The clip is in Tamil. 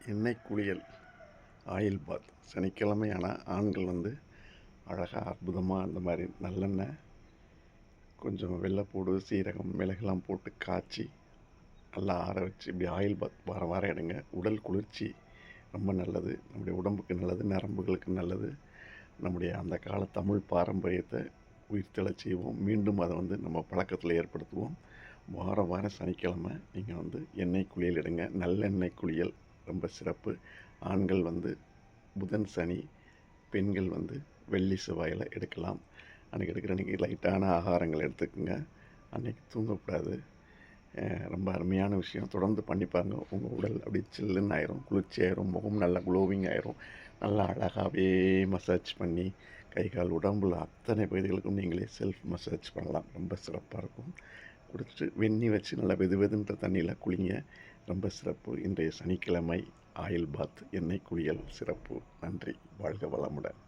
எண்ணெய் குளியல் ஆயில் பாத் சனிக்கிழமை ஆனால் ஆண்கள் அழகாக அற்புதமாக இந்த மாதிரி நல்லெண்ணெய் கொஞ்சம் வெள்ளைப்பூடு சீரகம் மிளகெல்லாம் போட்டு காய்ச்சி நல்லா ஆற வச்சு இப்படி ஆயில் பாத் வாரம் வாரம் எடுங்க. உடல் குளிர்ச்சி ரொம்ப நல்லது, நம்முடைய உடம்புக்கு நல்லது, நரம்புகளுக்கு நல்லது. நம்முடைய அந்த கால தமிழ் பாரம்பரியத்தை உயிர்த்தெழச் செய்வோம். மீண்டும் அதை நம்ம பழக்கத்தில் ஏற்படுத்துவோம். வாரம் வாரம் சனிக்கிழமை நீங்கள் எண்ணெய் குளியல் எடுங்க. நல்லெண்ணெய் குளியல் ரொம்ப சிறப்பு. ஆண்கள் புதன் சனி, பெண்கள் வெள்ளி செவ்வாயில் எடுக்கலாம். அன்றைக்கி எடுக்கிற அன்றைக்கி லைட்டான ஆகாரங்கள் எடுத்துக்கோங்க. அன்றைக்கி தூங்கக்கூடாது. ரொம்ப அருமையான விஷயம். தொடர்ந்து பண்ணிப்பாருங்க. உங்கள் உடல் அப்படி சில்லுன்னு ஆயிரும், குளிர்ச்சி ஆயிரும், முகம் நல்லா க்ளோவிங் ஆயிரும். நல்லா அழகாகவே மசாஜ் பண்ணி கை கால் உடம்புல அத்தனை பகுதிகளுக்கும் நீங்களே செல்ஃப் மசாஜ் பண்ணலாம். ரொம்ப சிறப்பாக இருக்கும். குடிச்சிட்டு வெந்நி வச்சு நல்லா வெதுன்ற தண்ணியில் குளிங்க. ரொம்ப சிறப்பு. இன்றைய சனிக்கிழமை ஆயில் பாத் எண்ணெய் குளியல் சிறப்பு. நன்றி. வாழ்க வளமுடன்.